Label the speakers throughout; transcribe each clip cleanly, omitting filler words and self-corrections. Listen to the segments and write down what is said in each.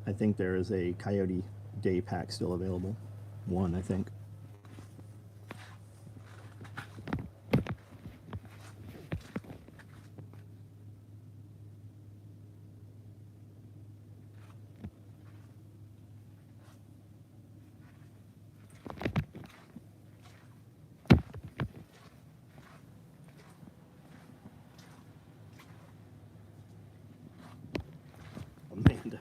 Speaker 1: I think there is a Coyote day pack still available. One, I think. Amanda.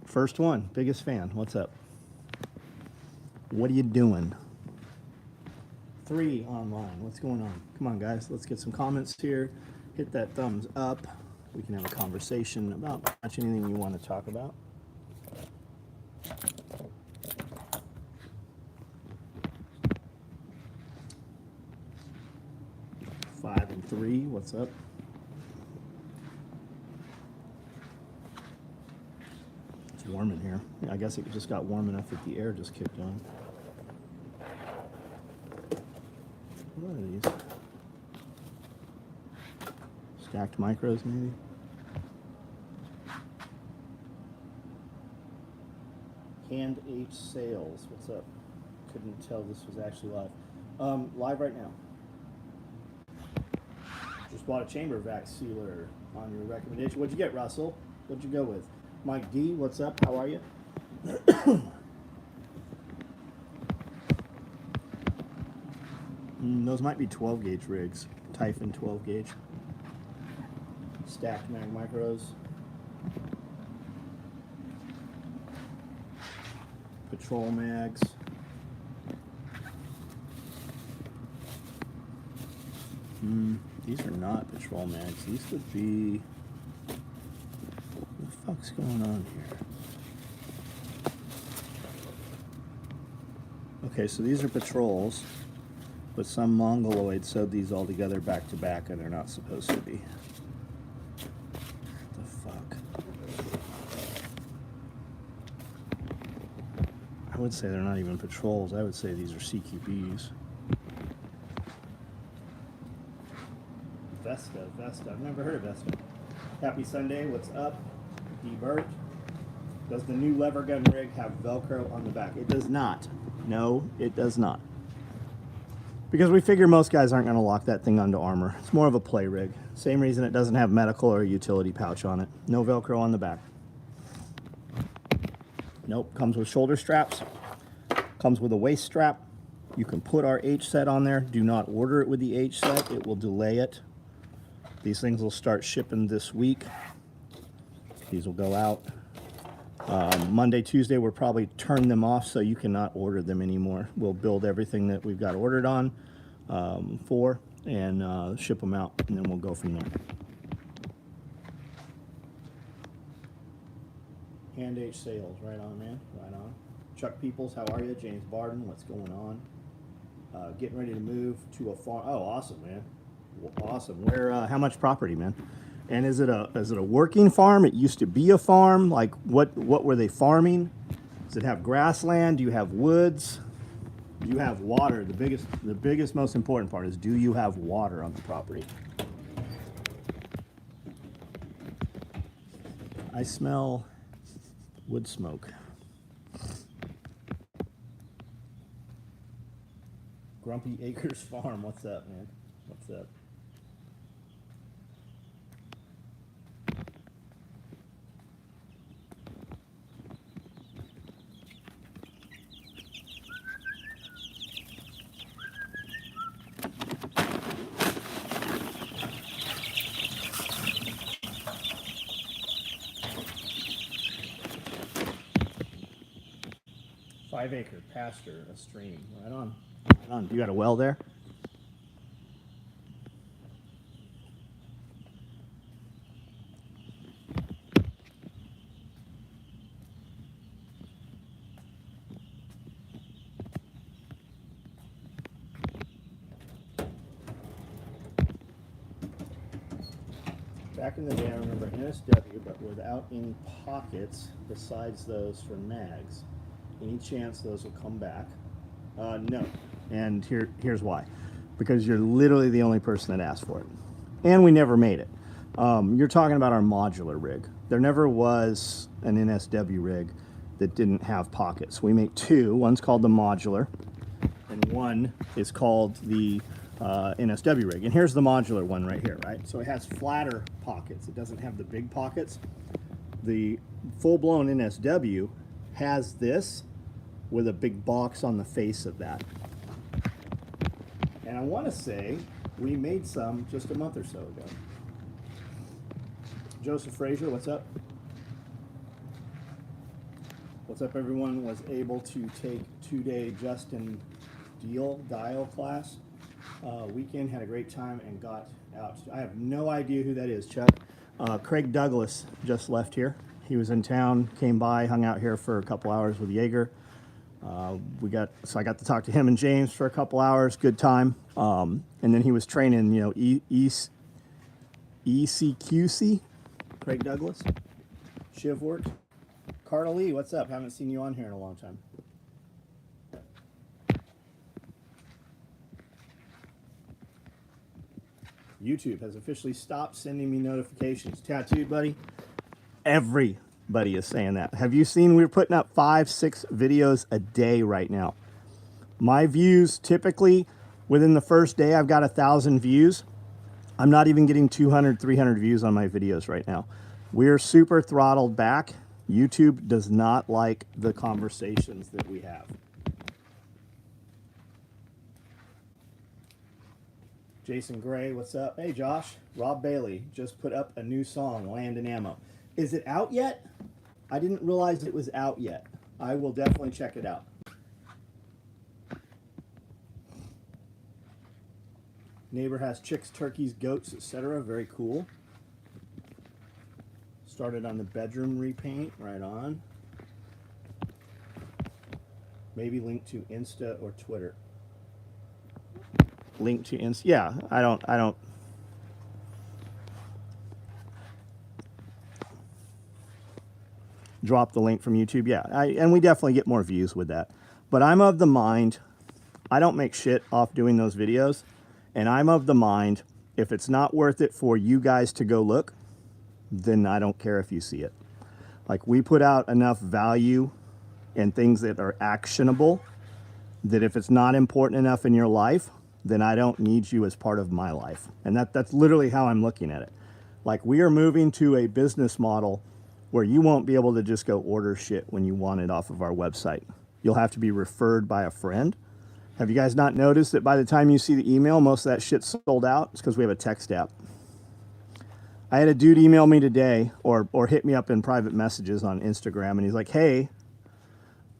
Speaker 1: First one, biggest fan. What's up? What are you doing? 3 online. What's going on? Come on, guys. Let's get some comments here. Hit that thumbs up. We can have a conversation about pretty much anything you want to talk about. Five and 3. What's up? It's warm in here. I guess it just got warm enough that the air just kicked on. What are these? Stacked micros, maybe? Hand H Sales. What's up? Couldn't tell this was actually live. Live right now. Just bought a chamber vac sealer on your recommendation. What'd you get, Russell? What'd you go with? Mike D, what's up? How are you? Those might be 12 gauge rigs. Typhon 12 gauge. Stacked mag micros. Patrol mags. These are not patrol mags. These would be... What the fuck's going on here? Okay, so these are patrols, but some mongoloid sewed these all together back to back, and they're not supposed to be. What the fuck? I would say they're not even patrols. I would say these are CQBs. Vesta. I've never heard of Vesta. Happy Sunday. What's up? D. Burt. Does the new lever gun rig have Velcro on the back? It does not. No, it does not. Because we figure most guys aren't going to lock that thing onto armor. It's more of a play rig. Same reason it doesn't have medical or a utility pouch on it. No Velcro on the back. Nope. Comes with shoulder straps. Comes with a waist strap. You can put our H set on there. Do not order it with the H set. It will delay it. These things will start shipping this week. These will go out. Monday, Tuesday, we'll probably turn them off so you cannot order them anymore. We'll build everything that we've got ordered on for and ship them out, and then we'll go from there. Hand H Sales, right on, man, right on. Chuck Peoples, how are you? James Barden, what's going on? Getting ready to move to a farm. Oh, awesome, man. Awesome. Where? How much property, man? And is it a working farm? It used to be a farm. Like what were they farming? Does it have grassland? Do you have woods? Do you have water? The biggest, most important part is, do you have water on the property? I smell wood smoke. Grumpy Acres Farm. What's up, man? What's up? Five-acre pasture, a stream. Right on. Right on. You got a well there? Back in the day, I remember NSW, but without any pockets besides those for mags. Any chance those will come back? No. And here's why. Because you're literally the only person that asked for it. And we never made it. You're talking about our modular rig. there never was an NSW rig that didn't have pockets. We make two. One's called the modular, and one is called the NSW rig. And here's the modular one right here, right? So it has flatter pockets. It doesn't have the big pockets. The full-blown NSW has this with a big box on the face of that. And I want to say we made some just a month or so ago. Joseph Frazier, what's up? What's up, everyone? Was able to take 2-day Justin Dial class weekend, had a great time and got out. I have no idea who that is, Chuck. Craig Douglas just left here. He was in town, came by, hung out here for a couple hours with Jaeger. So I got to talk to him and James for a couple hours, good time. And then he was training, you know, ECQC, Craig Douglas, Shiv worked. Carla Lee, what's up? Haven't seen you on here in a long time. YouTube has officially stopped sending me notifications. Tattooed, buddy? Everybody is saying that. Have you seen we're putting up 5-6 videos a day right now? My views, typically, within the first day, I've got 1,000 views. I'm not even getting 200, 300 views on my videos right now. We're super throttled back. YouTube does not like the conversations that we have. Jason Gray, what's up? Hey, Josh. Rob Bailey just put up a new song, Land and Ammo. Is it out yet? I didn't realize it was out yet. I will definitely check it out. Neighbor has chicks, turkeys, goats, etc. Very cool. Started on the bedroom repaint, right on. Maybe link to Insta or Twitter. Link to Insta, yeah, I don't. Drop the link from YouTube, yeah, and we definitely get more views with that. But I'm of the mind, I don't make shit off doing those videos, and I'm of the mind, if it's not worth it for you guys to go look, then I don't care if you see it. Like, we put out enough value and things that are actionable that if it's not important enough in your life, then I don't need you as part of my life. And that's literally how I'm looking at it. Like, we are moving to a business model where you won't be able to just go order shit when you want it off of our website. You'll have to be referred by a friend. Have you guys not noticed that by the time you see the email, most of that shit's sold out? It's because we have a text app. I had a dude email me today or hit me up in private messages on Instagram, and he's like, hey,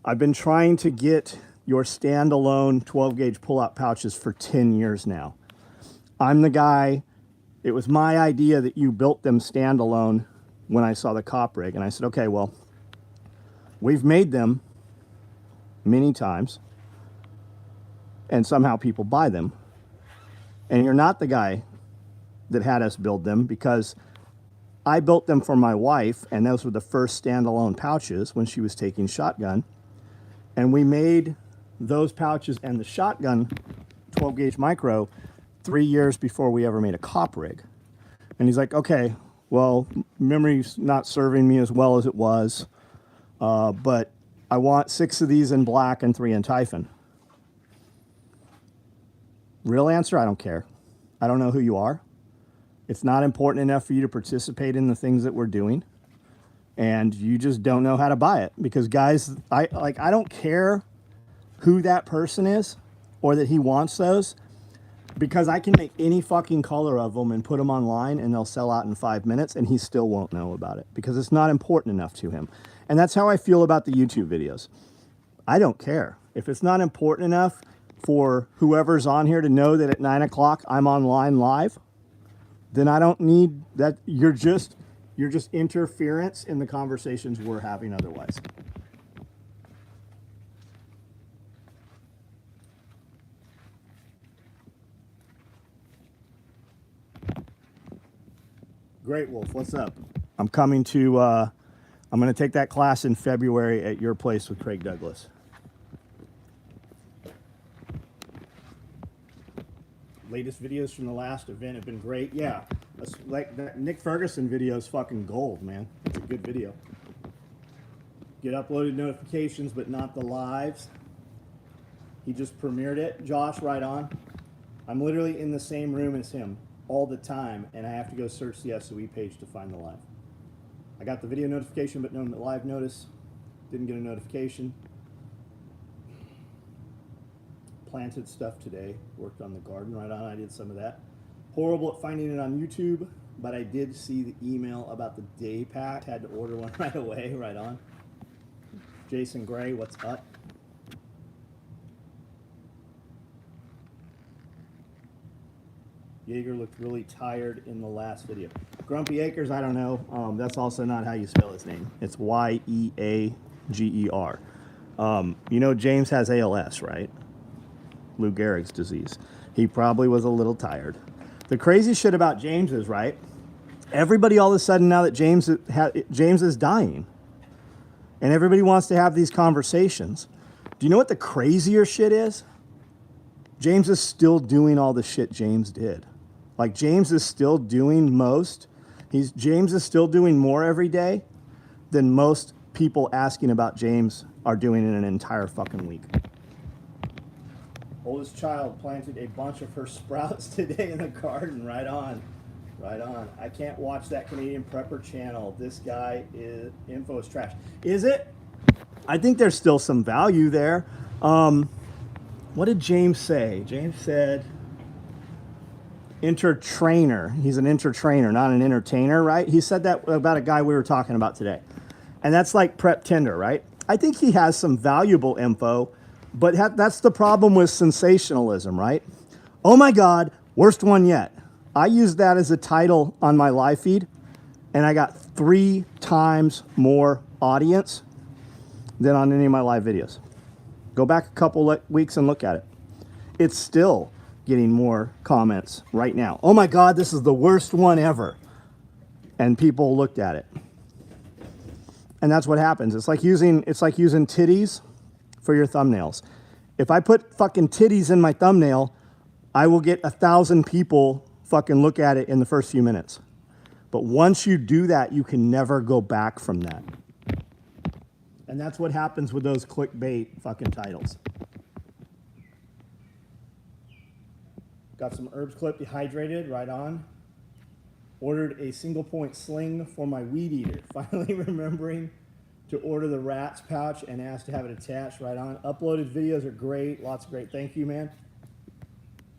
Speaker 1: I've been trying to get your standalone 12-gauge pull-out pouches for 10 years now. I'm the guy, it was my idea that you built them standalone when I saw the cop rig. And I said, okay, well, we've made them many times, and somehow people buy them. And you're not the guy that had us build them, because I built them for my wife, and those were the first standalone pouches when she was taking shotgun. And we made those pouches and the shotgun 12-gauge micro 3 years before we ever made a cop rig. And he's like, okay, well, memory's not serving me as well as it was, but I want 6 of these in black and 3 in Typhon. Real answer, I don't care. I don't know who you are. It's not important enough for you to participate in the things that we're doing. And you just don't know how to buy it. Because guys, I don't care who that person is or that he wants those, because I can make any fucking color of them and put them online and they'll sell out in 5 minutes and he still won't know about it because it's not important enough to him. And that's how I feel about the YouTube videos. I don't care. If it's not important enough for whoever's on here to know that at 9 o'clock I'm online live, then I don't need that. You're just interference in the conversations we're having otherwise. Great Wolf, what's up? I'm coming to, I'm going to take that class in February at your place with Craig Douglas. Latest videos from the last event have been great. Yeah, Like that Nick Ferguson video is fucking gold, man. It's a good video. Get uploaded notifications, but not the lives. He just premiered it. Josh, right on. I'm literally in the same room as him all the time, and I have to go search the SOE page to find the live. I got the video notification, but no live notice. Didn't get a notification. Planted stuff today. Worked on the garden, right on. I did some of that. Horrible at finding it on YouTube, but I did see the email about the day pack. Had to order one right away, right on. Jason Gray, what's up? Jaeger looked really tired in the last video. Grumpy Acres, I don't know. That's also not how you spell his name. It's Yeager. You know James has ALS, right? Lou Gehrig's disease. He probably was a little tired. The crazy shit about James is, right, everybody all of a sudden now that James is dying, and everybody wants to have these conversations. Do you know what the crazier shit is? James is still doing all the shit James did. Like, James is still doing most. James is still doing more every day than most people asking about James are doing in an entire fucking week. Oldest child planted a bunch of her sprouts today in the garden. Right on. Right on. I can't watch that Canadian Prepper channel. This guy info is trash. Is it? I think there's still some value there. What did James say? James said entertainer. He's an entertainer, not an entertainer, right? He said that about a guy we were talking about today. And that's like Prep Tinder, right? I think he has some valuable info, but that's the problem with sensationalism, right? Oh my God, worst one yet. I used that as a title on my live feed, and I got 3 times more audience than on any of my live videos. Go back a couple weeks and look at it. It's still getting more comments right now. Oh my God, this is the worst one ever. And people looked at it. And that's what happens. It's like using titties for your thumbnails. If I put fucking titties in my thumbnail, I will get 1,000 people fucking look at it in the first few minutes. But once you do that, you can never go back from that. And that's what happens with those clickbait fucking titles. Got some herbs clipped, dehydrated, right on. Ordered a single point sling for my weed eater. Finally remembering to order the rat's pouch and asked to have it attached, right on. Uploaded videos are great, lots of great, thank you, man.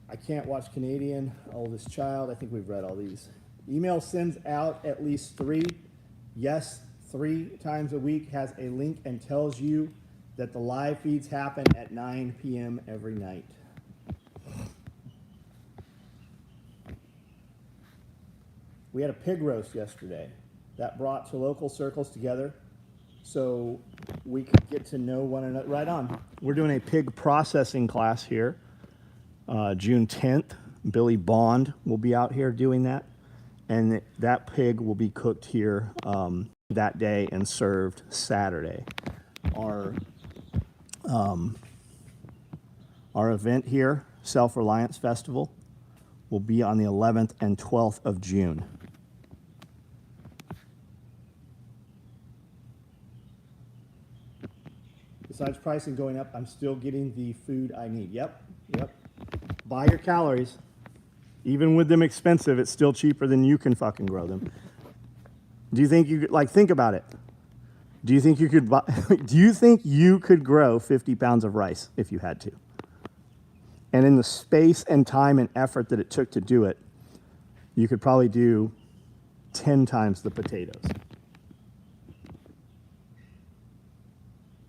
Speaker 1: I can't watch Canadian, oldest child. I think we've read all these. Email sends out at least 3. Yes, 3 times a week, has a link and tells you that the live feeds happen at 9 p.m. every night. We had a pig roast yesterday that brought to local circles together so we could get to know one another. Right on. We're doing a pig processing class here, June 10th. Billy Bond will be out here doing that. And that pig will be cooked here that day and served Saturday. Our event here, Self-Reliance Festival, will be on the 11th and 12th of June. Besides pricing going up, I'm still getting the food I need. Yep. Buy your calories. Even with them expensive, it's still cheaper than you can fucking grow them. Do you think you could, like, think about it. Do you think you could buy, do you think you could grow 50 pounds of rice if you had to? And in the space and time and effort that it took to do it, you could probably do 10 times the potatoes.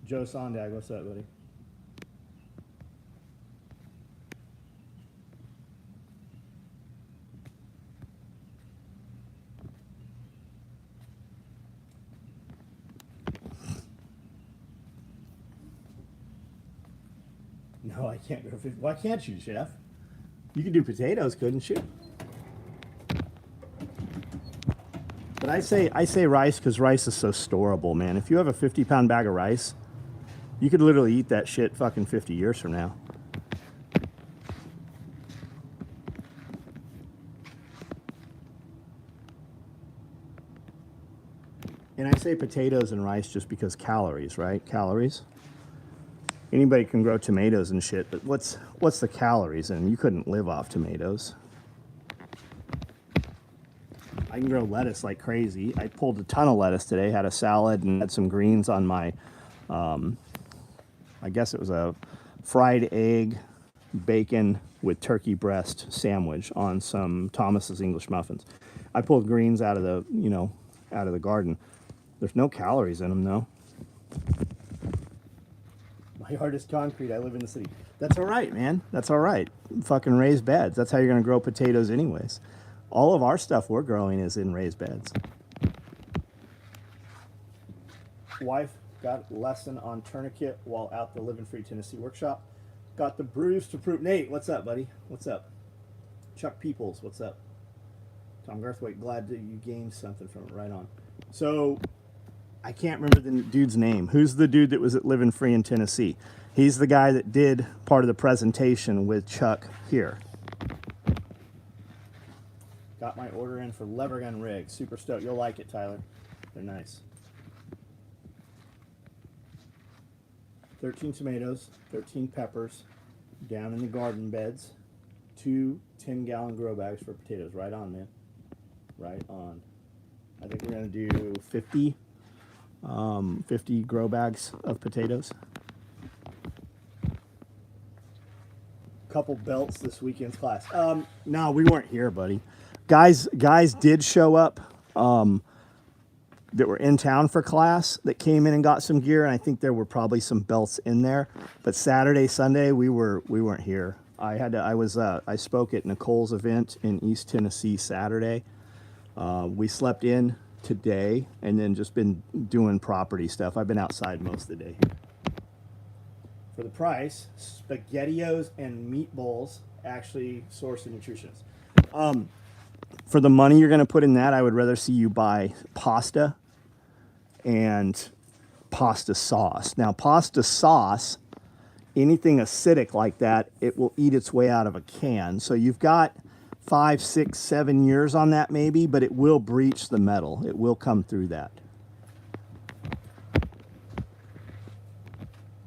Speaker 1: Joe Sondag, what's up, buddy? No, I can't grow 50. Why can't you, Chef? You could do potatoes, couldn't you? But I say rice because rice is so storable, man. If you have a 50-pound bag of rice, you could literally eat that shit fucking 50 years from now. And I say potatoes and rice just because calories, right? Calories. Anybody can grow tomatoes and shit, but what's the calories in them? You couldn't live off tomatoes. I can grow lettuce like crazy. I pulled a ton of lettuce today, had a salad and had some greens on my, I guess it was a fried egg, bacon with turkey breast sandwich on some Thomas's English muffins. I pulled greens out of the, out of the garden. There's no calories in them, though. My yard is concrete. I live in the city. That's all right, man. That's all right. Fucking raised beds. That's how you're going to grow potatoes anyways. All of our stuff we're growing is in raised beds. Wife got a lesson on tourniquet while out the Living Free Tennessee workshop. Got the bruise to prove. Nate, what's up, buddy? What's up? Chuck Peoples, what's up? Tom Garthwaite, glad that you gained something from it. Right on. So, I can't remember the dude's name. Who's the dude that was at Living Free in Tennessee? He's the guy that did part of the presentation with Chuck here. Got my order in for lever gun rigs. Super stoked. You'll like it, Tyler. They're nice. 13 tomatoes, 13 peppers down in the garden beds. 2 10-gallon grow bags for potatoes. Right on, man. Right on. I think we're going to do 50 grow bags of potatoes. Couple belts this weekend's class. No, we weren't here, buddy. Guys did show up that were in town for class that came in and got some gear, and I think there were probably some belts in there. But Saturday, Sunday, we weren't here. I spoke at Nicole's event in East Tennessee Saturday. We slept in today and then just been doing property stuff. I've been outside most of the day here. For the price, SpaghettiOs and meatballs actually source a nutritionist. For the money you're going to put in that, I would rather see you buy pasta and pasta sauce. Now, pasta sauce, anything acidic like that, it will eat its way out of a can. So you've got 5, 6, 7 years on that maybe, but it will breach the metal. It will come through that.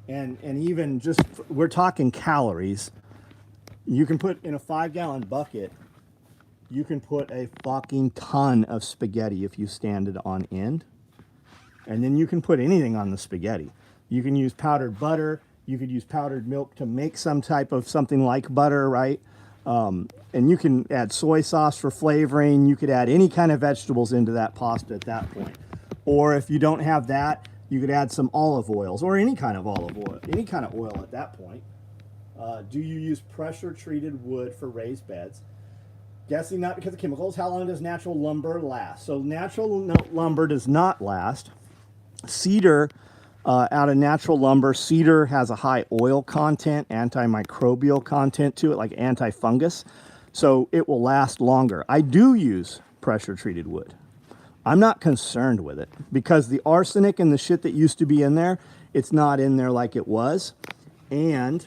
Speaker 1: And even just, we're talking calories. You can put in a 5-gallon bucket, you can put a fucking ton of spaghetti if you stand it on end. And then you can put anything on the spaghetti. You can use powdered butter. You could use powdered milk to make some type of something like butter, right? And you can add soy sauce for flavoring. You could add any kind of vegetables into that pasta at that point. Or if you don't have that, you could add some olive oils or any kind of olive oil, any kind of oil at that point. Do you use pressure-treated wood for raised beds? Guessing not because of chemicals. How long does natural lumber last? So natural lumber does not last. Cedar, out of natural lumber, cedar has a high oil content, antimicrobial content to it, like antifungus. So it will last longer. I do use pressure-treated wood. I'm not concerned with it because the arsenic and the shit that used to be in there, it's not in there like it was. And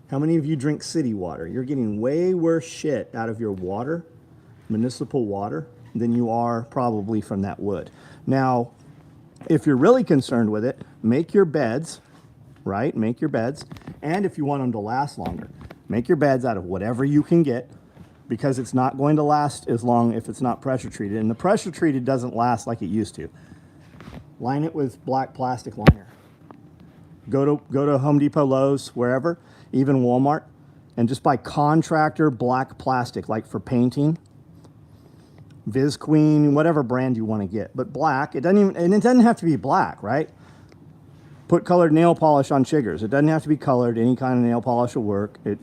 Speaker 1: how many of you drink city water? You're getting way worse shit out of your water, municipal water, than you are probably from that wood. Now, if you're really concerned with it, make your beds, right? Make your beds. And if you want them to last longer, make your beds out of whatever you can get because it's not going to last as long if it's not pressure treated. And the pressure treated doesn't last like it used to. Line it with black plastic liner. Go to Home Depot, Lowe's, wherever, even Walmart, and just buy contractor black plastic, like for painting. Visqueen, whatever brand you want to get, but black. It doesn't have to be black, right? Put colored nail polish on chiggers. It doesn't have to be colored. Any kind of nail polish will work. It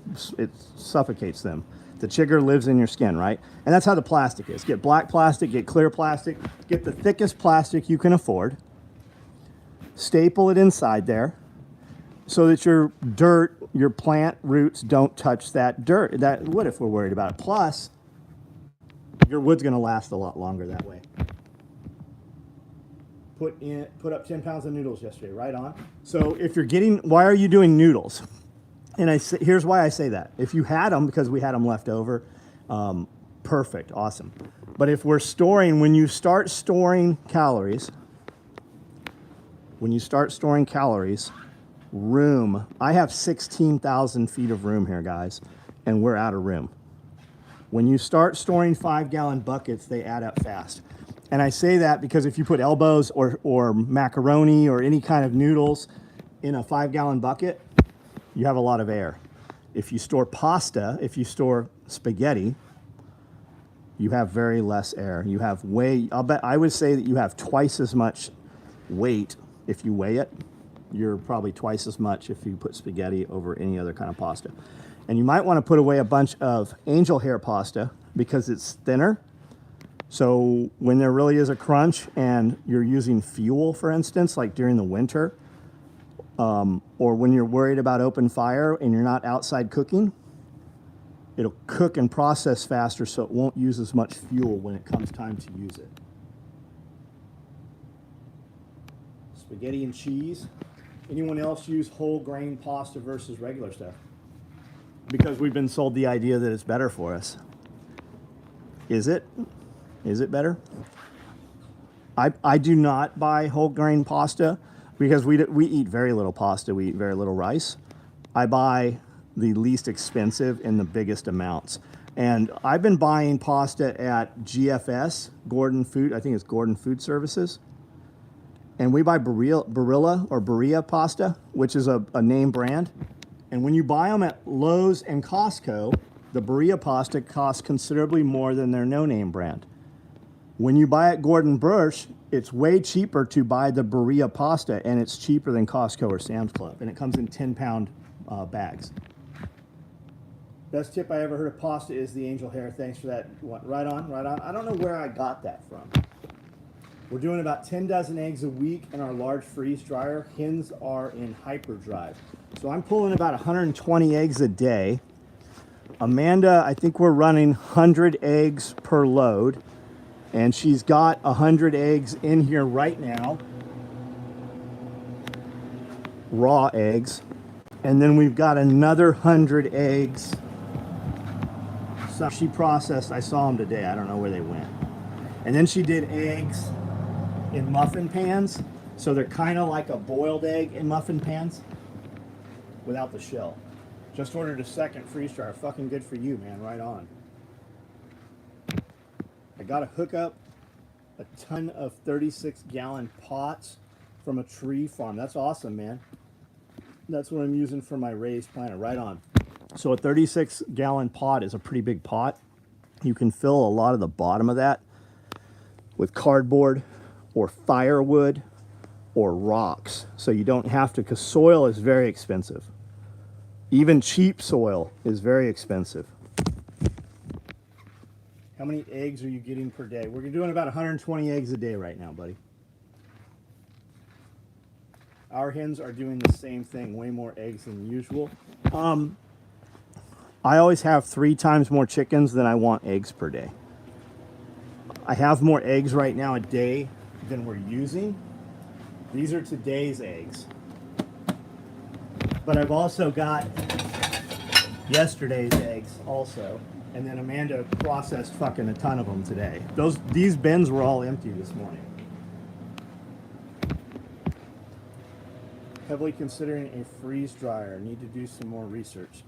Speaker 1: suffocates them. The chigger lives in your skin, right? And that's how the plastic is. Get black plastic, get clear plastic, get the thickest plastic you can afford. Staple it inside there so that your dirt, your plant roots don't touch that dirt, that wood if we're worried about it. Plus, your wood's going to last a lot longer that way. Put up 10 pounds of noodles yesterday, right on. So if you're getting, why are you doing noodles? And here's why I say that. If you had them, because we had them left over, perfect, awesome. But if we're storing, when you start storing calories, room, I have 16,000 feet of room here, guys, and we're out of room. When you start storing 5-gallon buckets, they add up fast. And I say that because if you put elbows or macaroni or any kind of noodles in a 5-gallon bucket, you have a lot of air. If you store pasta, if you store spaghetti, you have very less air. You have I would say that you have twice as much weight if you weigh it. You're probably twice as much if you put spaghetti over any other kind of pasta. And you might want to put away a bunch of angel hair pasta because it's thinner. So when there really is a crunch and you're using fuel, for instance, like during the winter, or when you're worried about open fire and you're not outside cooking, it'll cook and process faster so it won't use as much fuel when it comes time to use it. Spaghetti and cheese. Anyone else use whole grain pasta versus regular stuff? Because we've been sold the idea that it's better for us. Is it? Is it better? I do not buy whole grain pasta because we eat very little pasta. We eat very little rice. I buy the least expensive in the biggest amounts. And I've been buying pasta at GFS, Gordon Food, I think it's Gordon Food Services. And we buy Barilla pasta, which is a name brand. And when you buy them at Lowe's and Costco, the Barilla pasta costs considerably more than their no-name brand. When you buy at Gordon Bush, it's way cheaper to buy the Barilla pasta, and it's cheaper than Costco or Sam's Club. And it comes in 10-pound bags. Best tip I ever heard of pasta is the angel hair. Thanks for that. Right on, right on. I don't know where I got that from. We're doing about 10 dozen eggs a week in our large freeze dryer. Hens are in hyperdrive. So I'm pulling about 120 eggs a day. Amanda, I think we're running 100 eggs per load. And she's got 100 eggs in here right now. Raw eggs. And then we've got another 100 eggs. So she processed, I saw them today. I don't know where they went. And then she did eggs in muffin pans. So they're kind of like a boiled egg in muffin pans without the shell. Just ordered a second freeze dryer. Fucking good for you, man. Right on. I got to hook up a ton of 36-gallon pots from a tree farm. That's awesome, man. That's what I'm using for my raised planter. Right on. So a 36-gallon pot is a pretty big pot. You can fill a lot of the bottom of that with cardboard or firewood or rocks. So you don't have to, because soil is very expensive. Even cheap soil is very expensive. How many eggs are you getting per day? We're doing about 120 eggs a day right now, buddy. Our hens are doing the same thing, way more eggs than usual. I always have 3 times more chickens than I want eggs per day. I have more eggs right now a day than we're using. These are today's eggs. But I've also got yesterday's eggs also. And then Amanda processed fucking a ton of them today. These bins were all empty this morning. Heavily considering a freeze dryer. Need to do some more research.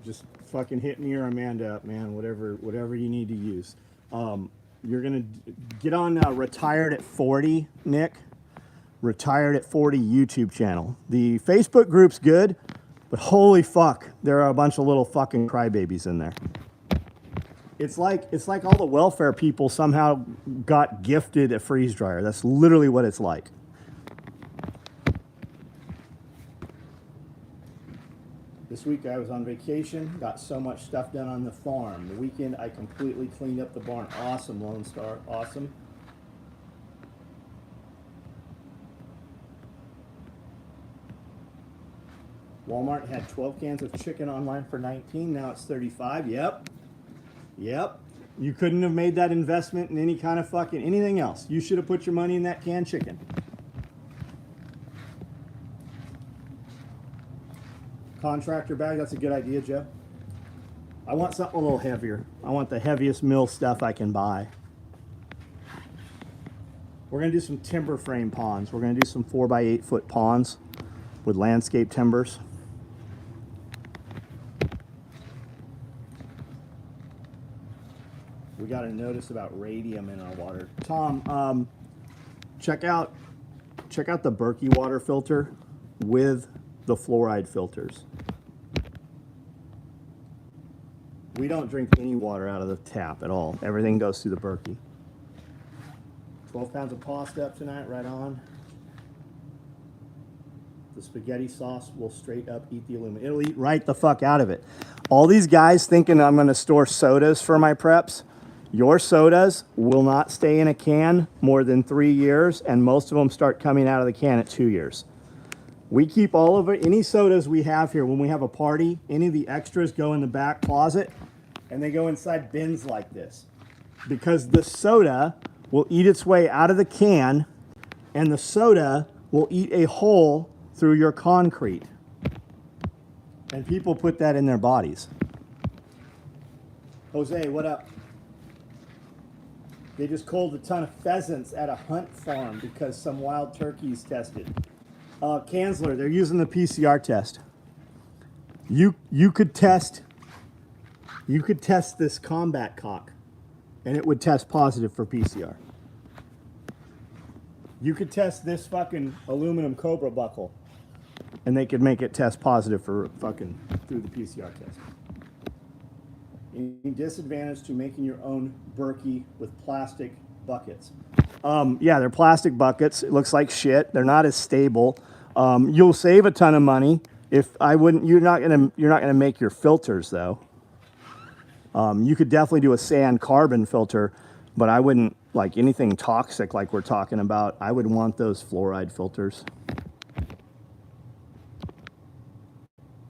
Speaker 1: Just fucking hit me or Amanda up, man. Whatever you need to use. You're gonna get on Retired at 40, Nick. Retired at 40 YouTube channel. The Facebook group's good, but holy fuck, there are a bunch of little fucking crybabies in there. It's like all the welfare people somehow got gifted a freeze dryer. That's literally what it's like. This week I was on vacation, got so much stuff done on the farm. The weekend I completely cleaned up the barn. Awesome, Lone Star, awesome. Walmart had 12 cans of chicken online for 19, now it's 35, yep. Yep. You couldn't have made that investment in any kind of fucking anything else. You should have put your money in that canned chicken. Contractor bag, that's a good idea, Joe. I want something a little heavier. I want the heaviest mill stuff I can buy. We're going to do some timber frame ponds. We're going to do some 4 by 8 foot ponds with landscape timbers. We got a notice about radium in our water. Tom, check out the Berkey water filter with the fluoride filters. We don't drink any water out of the tap at all. Everything goes through the Berkey. 12 pounds of pasta up tonight, right on. The spaghetti sauce will straight up eat the aluminum. It'll eat right the fuck out of it. All these guys thinking I'm going to store sodas for my preps. Your sodas will not stay in a can more than 3 years, and most of them start coming out of the can at 2 years. We keep all of it, any sodas we have here, when we have a party, any of the extras go in the back closet, and they go inside bins like this. Because the soda will eat its way out of the can, and the soda will eat a hole through your concrete. And people put that in their bodies. Jose, what up? They just culled a ton of pheasants at a hunt farm because some wild turkeys tested. Kanzler, they're using the PCR test. You could test this combat cock, and it would test positive for PCR. You could test this fucking aluminum Cobra buckle, and they could make it test positive for fucking through the PCR test. Any disadvantage to making your own Berkey with plastic buckets? Yeah, they're plastic buckets. It looks like shit. They're not as stable. You'll save a ton of money. You're not gonna make your filters though. You could definitely do a sand carbon filter, but I wouldn't like anything toxic like we're talking about. I would want those fluoride filters.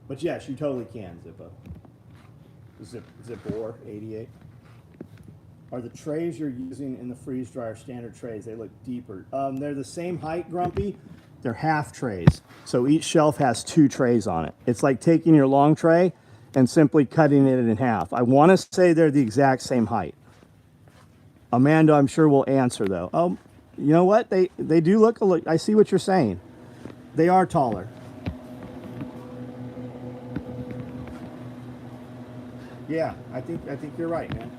Speaker 1: But yes, you totally can, Zippo. Zipor 88. Are the trays you're using in the freeze dryer standard trays? They look deeper. They're the same height, Grumpy. They're half trays. So each shelf has 2 trays on it. It's like taking your long tray and simply cutting it in half. I want to say they're the exact same height. Amanda, I'm sure will answer though. Oh, you know what? They do look a little, I see what you're saying. They are taller. Yeah, I think you're right, man.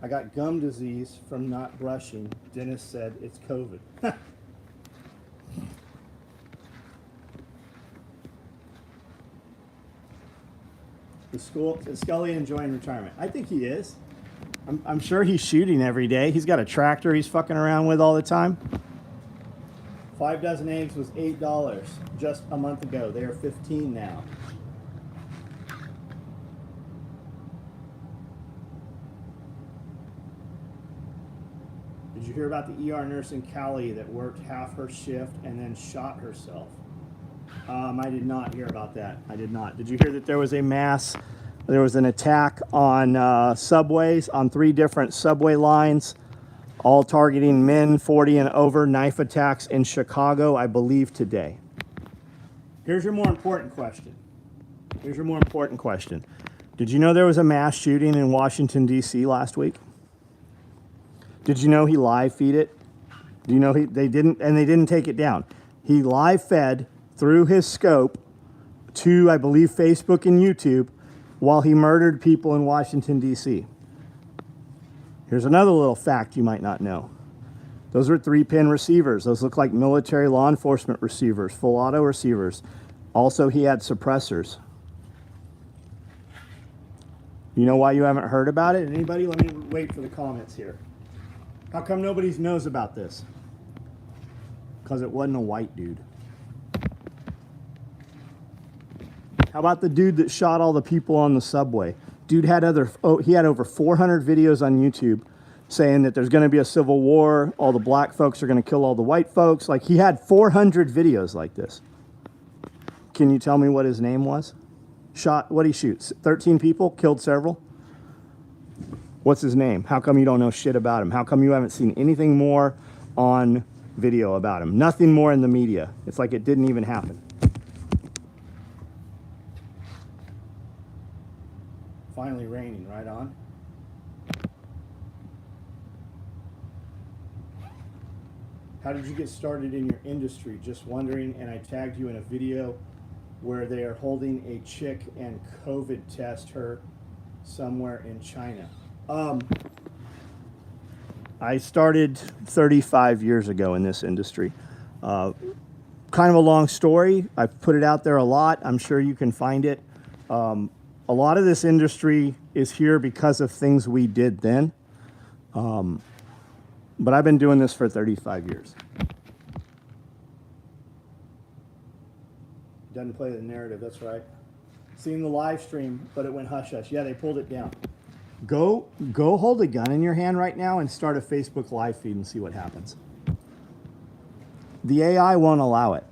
Speaker 1: I got gum disease from not brushing. Dennis said it's COVID. Is Scully enjoying retirement? I think he is. I'm sure he's shooting every day. He's got a tractor he's fucking around with all the time. 5 dozen eggs was $8 just a month ago. They are $15 now. Did you hear about the ER nurse in Cali that worked half her shift and then shot herself? I did not hear about that. I did not. Did you hear that there was an attack on subways, on 3 different subway lines, all targeting men 40 and over, knife attacks in Chicago, I believe today. Here's your more important question. Did you know there was a mass shooting in Washington, D.C. last week? Did you know he live feed it? Do you know they didn't take it down. He live fed through his scope to, I believe, Facebook and YouTube while he murdered people in Washington, D.C. Here's another little fact you might not know. Those are 3-pin receivers. Those look like military law enforcement receivers, full auto receivers. Also, he had suppressors. You know why you haven't heard about it? Anybody? Let me wait for the comments here. How come nobody knows about this? Because it wasn't a white dude. How about the dude that shot all the people on the subway? Dude had he had over 400 videos on YouTube saying that there's going to be a civil war, all the black folks are going to kill all the white folks. Like, he had 400 videos like this. Can you tell me what his name was? What'd he shoot? 13 people, killed several? What's his name? How come you don't know shit about him? How come you haven't seen anything more on video about him? Nothing more in the media. It's like it didn't even happen. finally raining, right on. How did you get started in your industry? Just wondering, and I tagged you in a video where they are holding a chick and COVID test her somewhere in China. I started 35 years ago in this industry. Kind of a long story. I've put it out there a lot. I'm sure you can find it. A lot of this industry is here because of things we did then. But I've been doing this for 35 years. Doesn't play the narrative, that's right. Seen the live stream, but it went hush hush. Yeah, they pulled it down. Go hold a gun in your hand right now and start a Facebook live feed and see what happens. The AI won't allow it.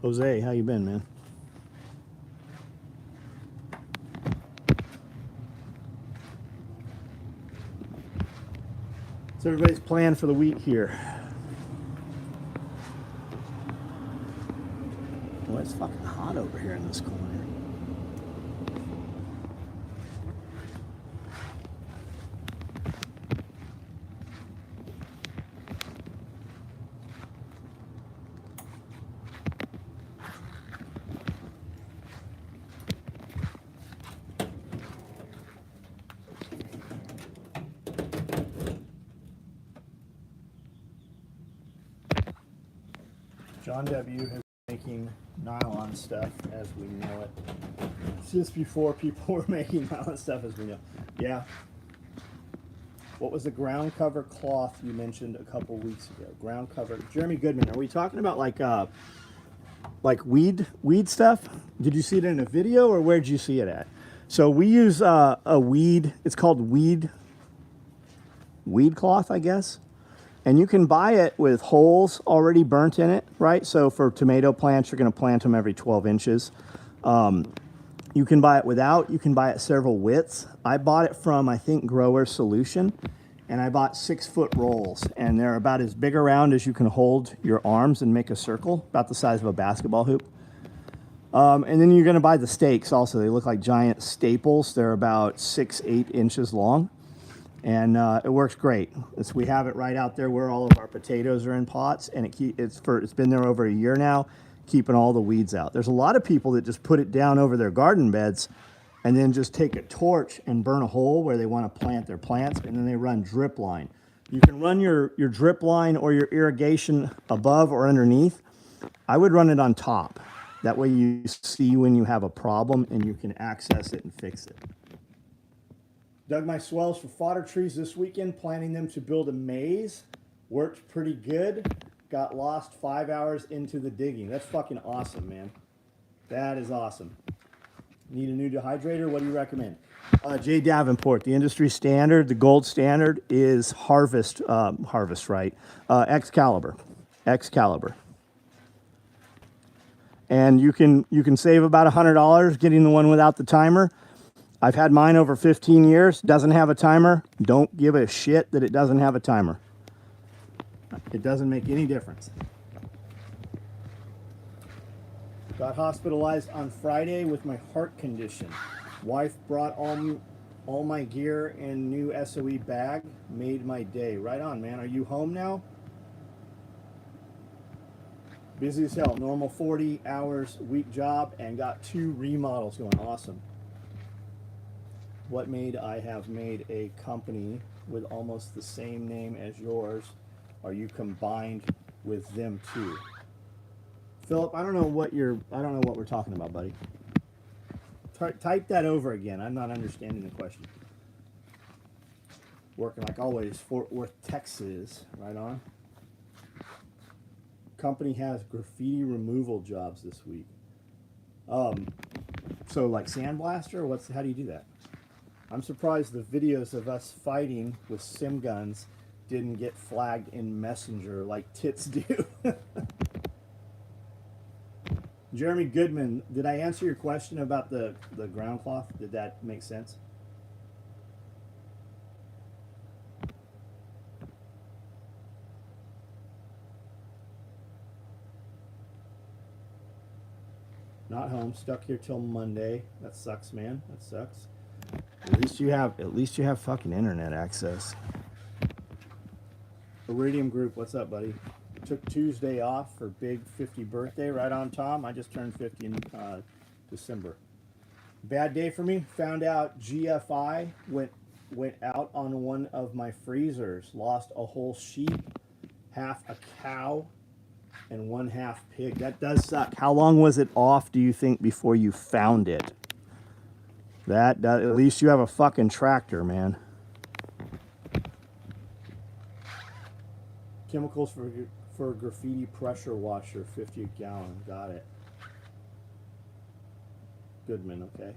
Speaker 1: Jose, how you been, man? What's everybody's plan for the week here? Well, it's fucking hot over here in this corner. John W. has been making nylon stuff as we know it. Since before people were making nylon stuff as we know. Yeah. What was the ground cover cloth you mentioned a couple weeks ago? Ground cover. Jeremy Goodman, are we talking about like weed stuff? Did you see it in a video or where did you see it at? So we use a weed, it's called weed cloth, I guess. And you can buy it with holes already burnt in it, right? So for tomato plants, you're going to plant them every 12 inches. You can buy it without. You can buy it several widths. I bought it from, I think, Grower Solution, and I bought 6-foot rolls. And they're about as big around as you can hold your arms and make a circle, about the size of a basketball hoop. And then you're going to buy the stakes also. They look like giant staples. They're about 6-8 inches long. And it works great. We have it right out there where all of our potatoes are in pots, and it's been there over a year now, keeping all the weeds out. There's a lot of people that just put it down over their garden beds and then just take a torch and burn a hole where they want to plant their plants, and then they run drip line. You can run your drip line or your irrigation above or underneath. I would run it on top. That way you see when you have a problem and you can access it and fix it. Dug my swells for fodder trees this weekend, planting them to build a maze. Worked pretty good. Got lost 5 hours into the digging. That's fucking awesome, man. That is awesome. Need a new dehydrator? What do you recommend? Jay Davenport, the industry standard, the gold standard is Harvest, right? Excalibur. And you can save about $100 getting the one without the timer. I've had mine over 15 years. Doesn't have a timer. Don't give a shit that it doesn't have a timer. It doesn't make any difference. Got hospitalized on Friday with my heart condition. Wife brought all my gear and new SOE bag. Made my day. Right on, man. Are you home now? Busy as hell. Normal 40 hours week job and got 2 remodels going. Awesome. What made I have made a company with almost the same name as yours? Are you combined with them too? Philip, I don't know what we're talking about, buddy. Type that over again. I'm not understanding the question. Working like always, Fort Worth, Texas. Right on. Company has graffiti removal jobs this week. So like sandblaster, how do you do that? I'm surprised the videos of us fighting with sim guns didn't get flagged in Messenger like tits do. Jeremy Goodman, did I answer your question about the ground cloth? Did that make sense? Not home, stuck here till Monday. That sucks, man. That sucks. At least you have fucking internet access. Iridium Group, what's up, buddy? Took Tuesday off for big 50 birthday. Right on, Tom. I just turned 50 in December. Bad day for me. Found out GFI went out on one of my freezers. Lost a whole sheep, half a cow, and one half pig. That does suck. How long was it off, do you think, before you found it? At least you have a fucking tractor, man. Chemicals for graffiti pressure washer, 50 a gallon. Got it. Goodman, okay.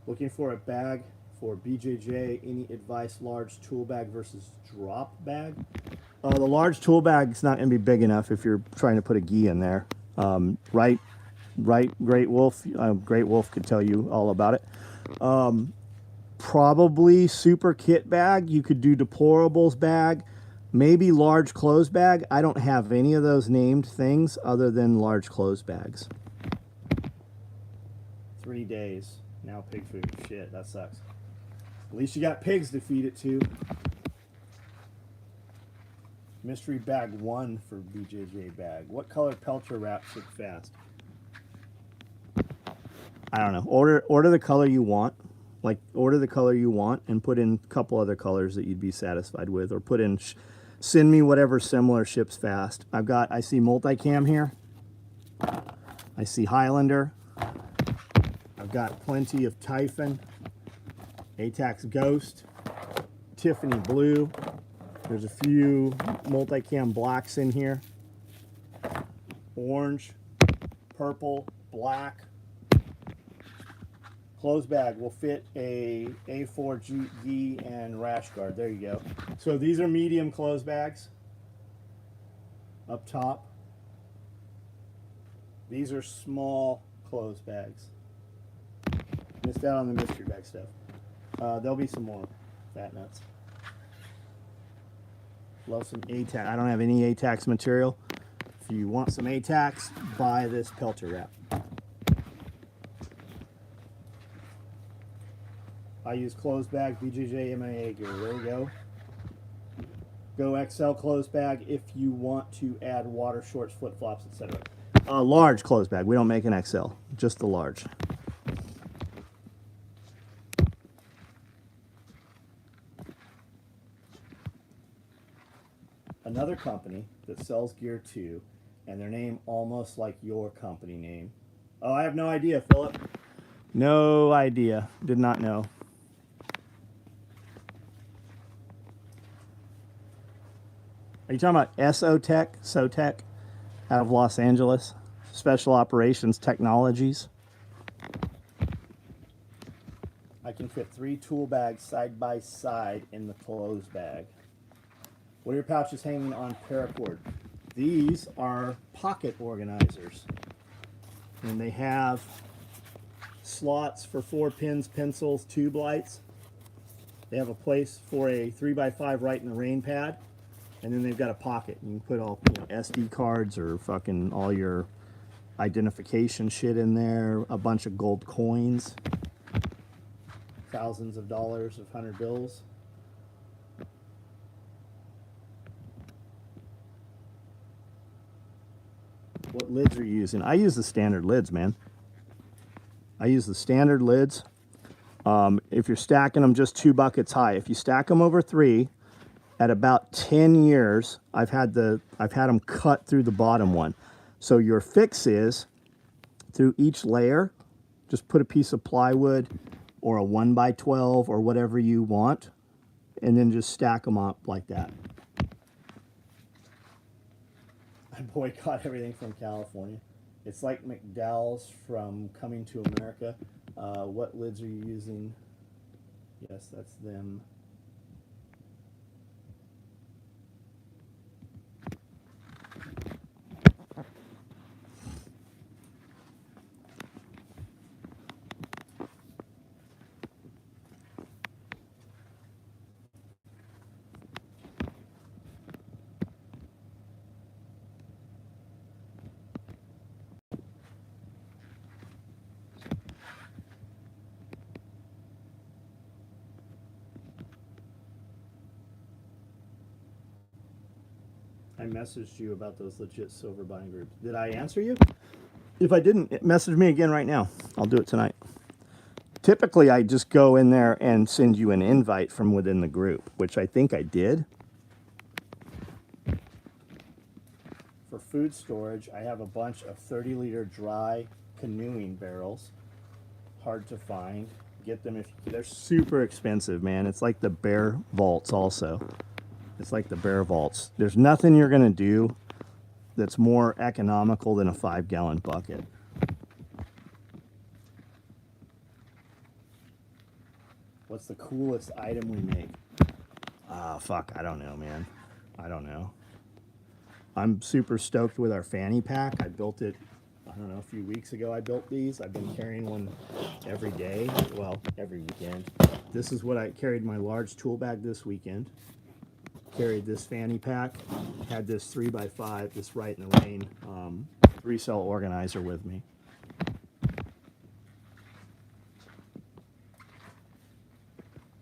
Speaker 1: Looking for a bag for BJJ. Any advice? Large tool bag versus drop bag? The large tool bag's not going to be big enough if you're trying to put a gi in there. Right, Great Wolf. Great Wolf could tell you all about it. Probably super kit bag. You could do deplorables bag. Maybe large clothes bag. I don't have any of those named things other than large clothes bags. 3 days. Now pig food. Shit, that sucks. At least you got pigs to feed it to. Mystery bag 1 for BJJ bag. What color pelter wrap should fast? I don't know. Order the color you want. Like, order the color you want and put in a couple other colors that you'd be satisfied with. Or put in, send me whatever similar ships fast. I see multicam here. I see Highlander. I've got plenty of Typhon. ATAX Ghost. Tiffany Blue. There's a few multicam blacks in here. Orange. Purple. Black. Clothes bag will fit a A4G and rash guard. There you go. So these are medium clothes bags up top. These are small clothes bags. Missed out on the mystery bag stuff. There'll be some more fat nuts. Love some ATAX. I don't have any ATAX material. If you want some ATAX, buy this pelter wrap. I use clothes bag, BJJ, MIA gear. There we go. Go XL clothes bag if you want to add water shorts, flip flops, etc. Large clothes bag. We don't make an XL, just the large. Another company that sells gear too, and their name almost like your company name. Oh, I have no idea, Philip. No idea. Did not know. Are you talking about SOTech, out of Los Angeles? Special Operations Technologies. I can fit 3 tool bags side by side in the clothes bag. What are your pouches hanging on paracord? These are pocket organizers. And they have slots for 4 pins, pencils, tube lights. They have a place for a 3x5 right in the rain pad. And then they've got a pocket. You can put all SD cards or fucking all your identification shit in there. A bunch of gold coins. Thousands of dollars of 100 bills. What lids are you using? I use the standard lids, man. I use the standard lids. If you're stacking them just 2 buckets high. If you stack them over 3, at about 10 years, I've had them cut through the bottom one. So your fix is, through each layer, just put a piece of plywood or a 1x12 or whatever you want, and then just stack them up like that. I boycott everything from California. It's like McDowell's from Coming to America. What lids are you using? Yes, that's them. messaged you about those legit silver buying groups. Did I answer you? If I didn't, message me again right now. I'll do it tonight. Typically, I just go in there and send you an invite from within the group, which I think I did. For food storage, I have a bunch of 30-liter dry canoeing barrels. Hard to find. Get them if they're super expensive, man. It's like the bear vaults also. It's like the bear vaults. There's nothing you're going to do that's more economical than a 5-gallon bucket. What's the coolest item we make? Ah, fuck, I don't know, man. I don't know. I'm super stoked with our fanny pack. I built it, I don't know, a few weeks ago I built these. I've been carrying one every day, well, every weekend. This is what I carried my large tool bag this weekend. Carried this fanny pack, had this 3x5, this Right in the Rain 3-cell organizer with me.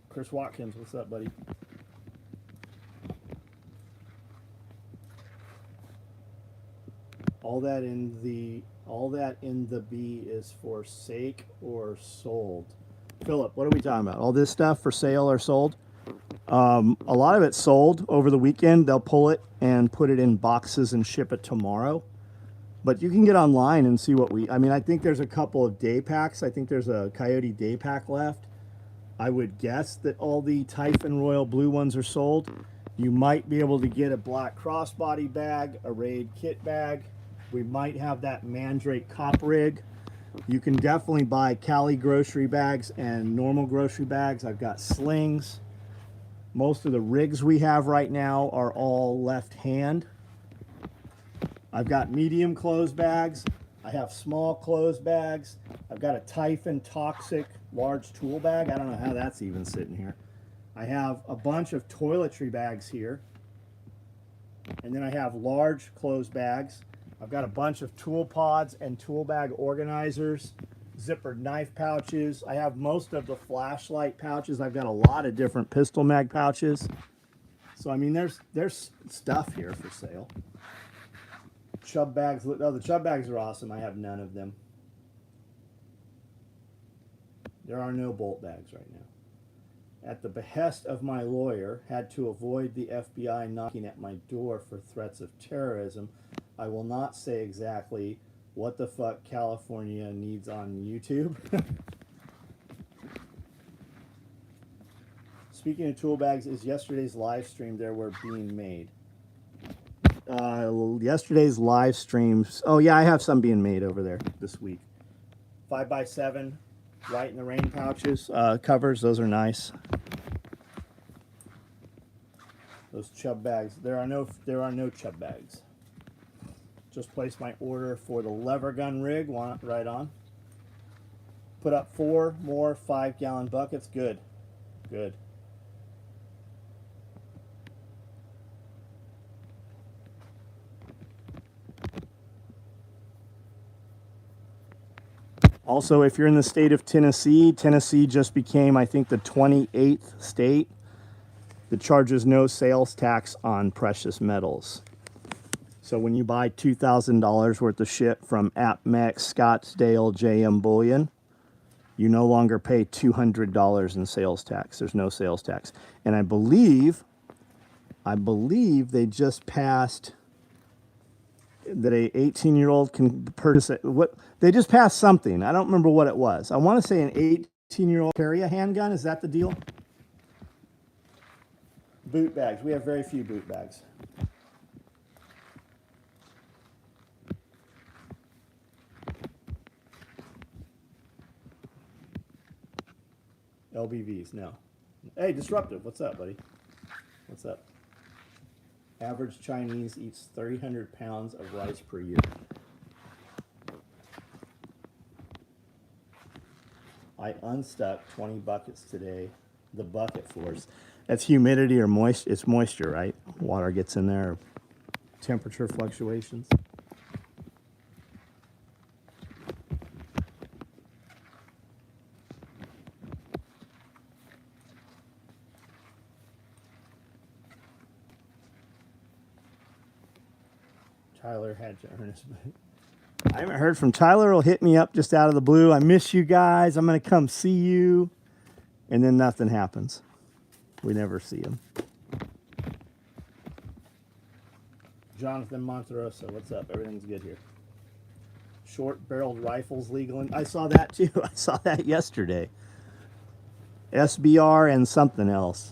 Speaker 1: Chris Watkins, what's up, buddy? All that in the B is for sake or sold. Philip, what are we talking about? All this stuff for sale or sold? A lot of it's sold over the weekend. They'll pull it and put it in boxes and ship it tomorrow. But you can get online and see what I think there's a couple of day packs. I think there's a Coyote day pack left. I would guess that all the Typhon Royal Blue ones are sold. You might be able to get a black crossbody bag, a Raid kit bag. We might have that Mandrake cop rig. You can definitely buy Cali grocery bags and normal grocery bags. I've got slings. Most of the rigs we have right now are all left hand. I've got medium clothes bags. I have small clothes bags. I've got a Typhon Toxic large tool bag. I don't know how that's even sitting here. I have a bunch of toiletry bags here. And then I have large clothes bags. I've got a bunch of tool pods and tool bag organizers, zippered knife pouches. I have most of the flashlight pouches. I've got a lot of different pistol mag pouches. So, I mean, there's stuff here for sale. Chub bags. Oh, the chub bags are awesome. I have none of them. There are no bolt bags right now. At the behest of my lawyer, had to avoid the FBI knocking at my door for threats of terrorism. I will not say exactly what the fuck California needs on YouTube. Speaking of tool bags, is yesterday's live stream there were being made? Yesterday's live streams. Oh yeah, I have some being made over there this week. 5x7, Right in the Rain pouches, covers. Those are nice. Those chub bags. There are no chub bags. Just placed my order for the lever gun rig. Want it right on. Put up 4 more 5-gallon buckets. Good. Good. Also, if you're in the state of Tennessee, Tennessee just became, I think, the 28th state that charges no sales tax on precious metals. So when you buy $2,000 worth of shit from AppMex, Scottsdale, JM Bullion, you no longer pay $200 in sales tax. There's no sales tax. And I believe they just passed that a 18-year-old can purchase it. They just passed something. I don't remember what it was. I want to say an 18-year-old carry a handgun. Is that the deal? Boot bags. We have very few boot bags. LBVs, no. Hey, Disruptive, what's up, buddy? What's up? Average Chinese eats 300 pounds of rice per year. I unstuck 20 buckets today. The bucket floors. That's humidity or moisture. It's moisture, right? Water gets in there. Temperature fluctuations. Tyler had to earn his. I haven't heard from Tyler. He'll hit me up just out of the blue. I miss you guys. I'm going to come see you. And then nothing happens. We never see him. Jonathan Monterosa, what's up? Everything's good here. Short-barreled rifles legal. And I saw that too. I saw that yesterday. SBR and something else.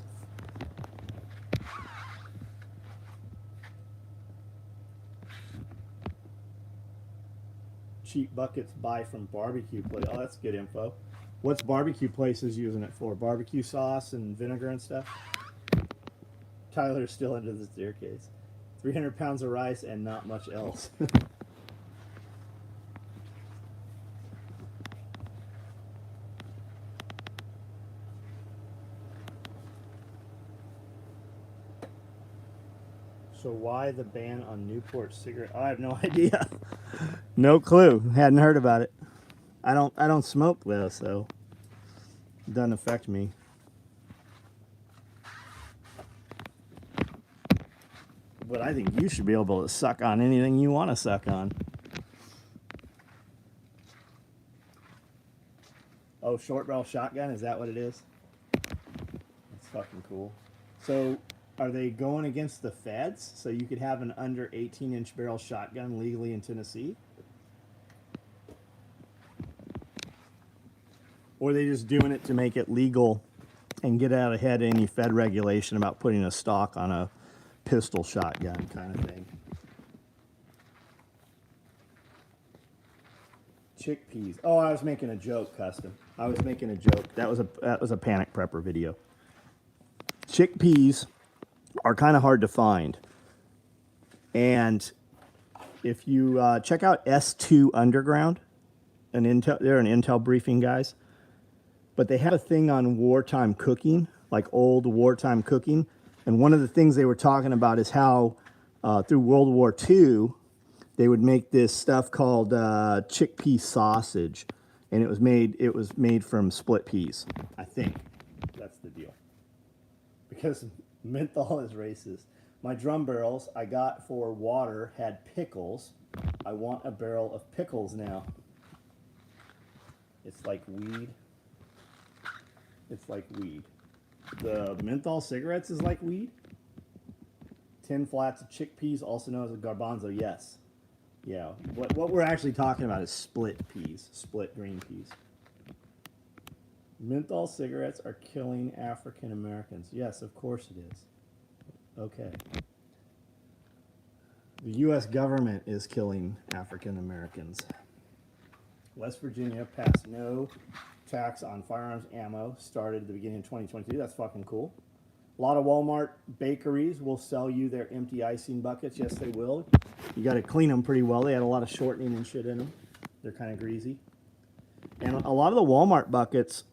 Speaker 1: Cheap buckets buy from barbecue place. Oh, that's good info. What's barbecue places using it for? Barbecue sauce and vinegar and stuff? Tyler's still under the staircase. 300 pounds of rice and not much else. So why the ban on Newport cigarette? I have no idea. No clue. Hadn't heard about it. I don't smoke though, so it doesn't affect me. But I think you should be able to suck on anything you want to suck on. Oh, short barrel shotgun, is that what it is? That's fucking cool. So are they going against the feds so you could have an under 18-inch barrel shotgun legally in Tennessee? Or are they just doing it to make it legal and get out ahead of any Fed regulation about putting a stock on a pistol shotgun kind of thing? Chickpeas. Oh, I was making a joke, Custom. I was making a joke. That was a panic prepper video. Chickpeas are kind of hard to find. And if you check out S2 Underground, they're an Intel briefing, guys. But they have a thing on wartime cooking, like old wartime cooking. And one of the things they were talking about is how through World War II, they would make this stuff called chickpea sausage. And it was made from split peas. I think that's the deal. Because menthol is racist. My drum barrels I got for water had pickles. I want a barrel of pickles now. It's like weed. It's like weed. The menthol cigarettes is like weed. 10 flats of chickpeas, also known as a garbanzo. Yes. Yeah. What we're actually talking about is split peas, split green peas. Menthol cigarettes are killing African Americans. Yes, of course it is. Okay. The U.S. government is killing African Americans. West Virginia passed no tax on firearms ammo, started at the beginning of 2022. That's fucking cool. A lot of Walmart bakeries will sell you their empty icing buckets. Yes, they will. You got to clean them pretty well. They had a lot of shortening and shit in them. They're kind of greasy. And a lot of the Walmart buckets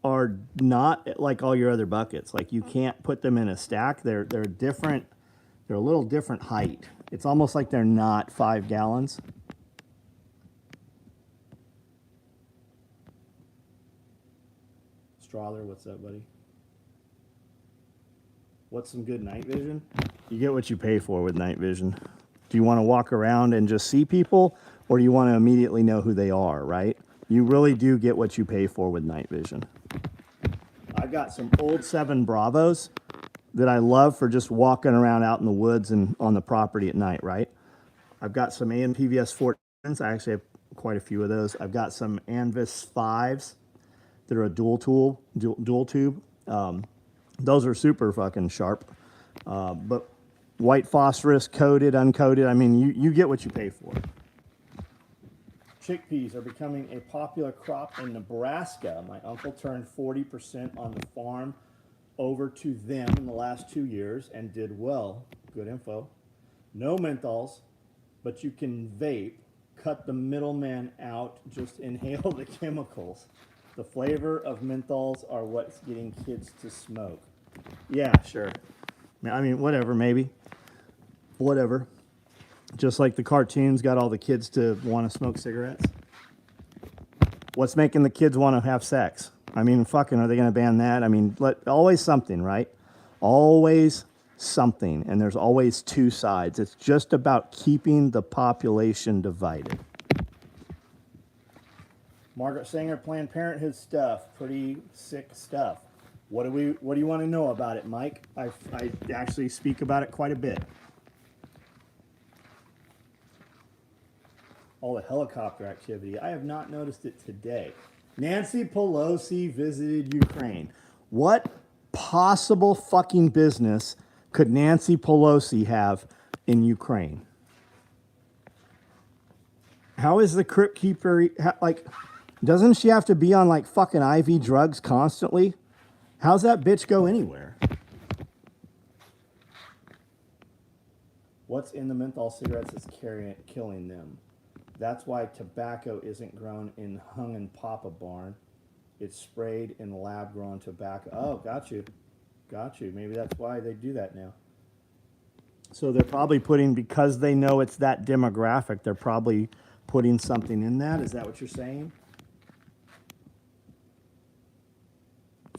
Speaker 1: are not like all your other buckets. Like, you can't put them in a stack. They're different. They're a little different height. It's almost like they're not 5 gallons. Strother, what's up, buddy? What's some good night vision? You get what you pay for with night vision. Do you want to walk around and just see people, or do you want to immediately know who they are, right? You really do get what you pay for with night vision. I've got some old 7 Bravos that I love for just walking around out in the woods and on the property at night, right? I've got some ANPVS 14s. I actually have quite a few of those. I've got some Anvis 5s that are a dual tube. Those are super fucking sharp. But white phosphorus, coated, uncoated, I mean, you get what you pay for. Chickpeas are becoming a popular crop in Nebraska. My uncle turned 40% on the farm over to them in the last 2 years and did well. Good info. No menthols, but you can vape. Cut the middleman out. Just inhale the chemicals. The flavor of menthols are what's getting kids to smoke. Yeah, sure. I mean, whatever, maybe. Whatever. Just like the cartoons got all the kids to want to smoke cigarettes. What's making the kids want to have sex? I mean, fucking, are they going to ban that? I mean, always something, right? Always something, and there's always two sides. It's just about keeping the population divided. Margaret Sanger, Planned Parenthood stuff, pretty sick stuff. What do you want to know about it, Mike? I actually speak about it quite a bit. All the helicopter activity. I have not noticed it today. Nancy Pelosi visited Ukraine. What possible fucking business could Nancy Pelosi have in Ukraine? How is the Crypt Keeper, like, doesn't she have to be on like fucking IV drugs constantly? How's that bitch go anywhere? What's in the menthol cigarettes that's killing them? That's why tobacco isn't grown in Hung and Papa barn. It's sprayed in lab-grown tobacco. Oh, got you. Got you. Maybe that's why they do that now. So they're probably putting, because they know it's that demographic, they're probably putting something in that. Is that what you're saying?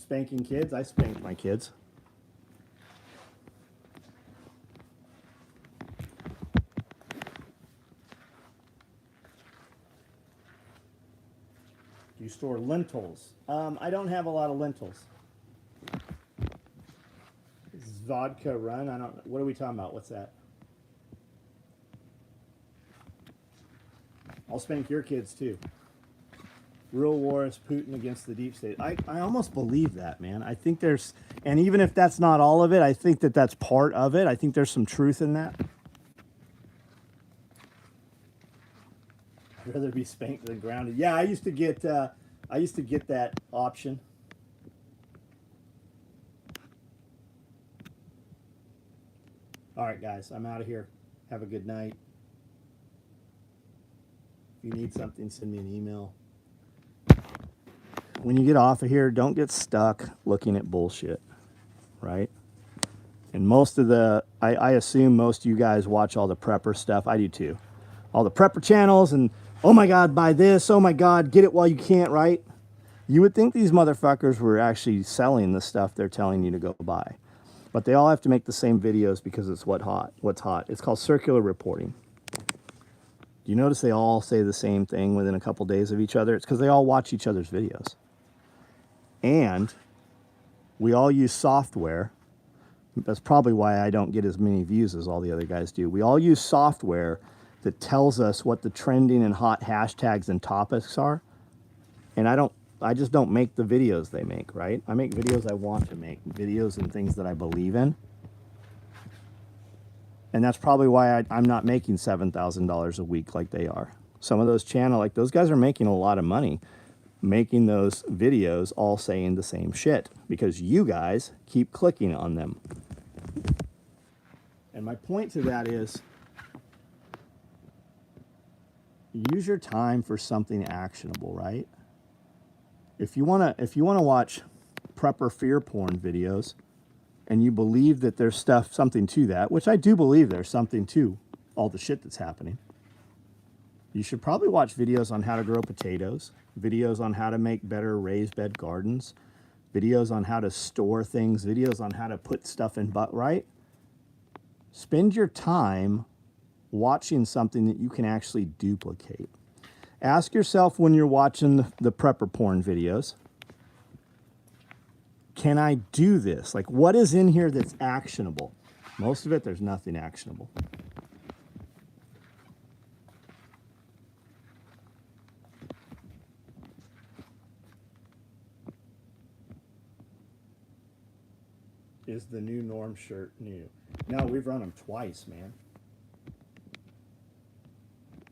Speaker 1: Spanking kids? I spanked my kids. Do you store lentils? I don't have a lot of lentils. This is vodka run. I don't. What are we talking about? What's that? I'll spank your kids too. Real war is Putin against the deep state. I almost believe that, man. I think there's, and even if that's not all of it, I think that that's part of it. I think there's some truth in that. I'd rather be spanked than grounded. Yeah, I used to get that option. All right, guys, I'm out of here. Have a good night. If you need something, send me an email. When you get off of here, don't get stuck looking at bullshit, right? And most of the, I assume most of you guys watch all the prepper stuff. I do too. All the prepper channels and, oh my God, buy this. Oh my God, get it while you can't, right? You would think these motherfuckers were actually selling the stuff they're telling you to go buy. But they all have to make the same videos because it's what's hot. It's called circular reporting. Do you notice they all say the same thing within a couple days of each other? It's because they all watch each other's videos. And we all use software. That's probably why I don't get as many views as all the other guys do. We all use software that tells us what the trending and hot hashtags and topics are. And I just don't make the videos they make, right? I make videos I want to make, videos and things that I believe in. And that's probably why I'm not making $7,000 a week like they are. Some of those like those guys are making a lot of money making those videos all saying the same shit because you guys keep clicking on them. And my point to that is use your time for something actionable, right? If you want to watch prepper fear porn videos and you believe that there's something to that, which I do believe there's something to all the shit that's happening, you should probably watch videos on how to grow potatoes, videos on how to make better raised bed gardens, videos on how to store things, videos on how to put stuff in, right? Spend your time watching something that you can actually duplicate. Ask yourself when you're watching the prepper porn videos, can I do this? Like, what is in here that's actionable? Most of it, there's nothing actionable. Is the new Norm shirt new? No, we've run them twice, man.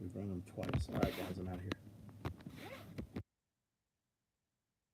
Speaker 1: We've run them twice. All right, guys, I'm out of here.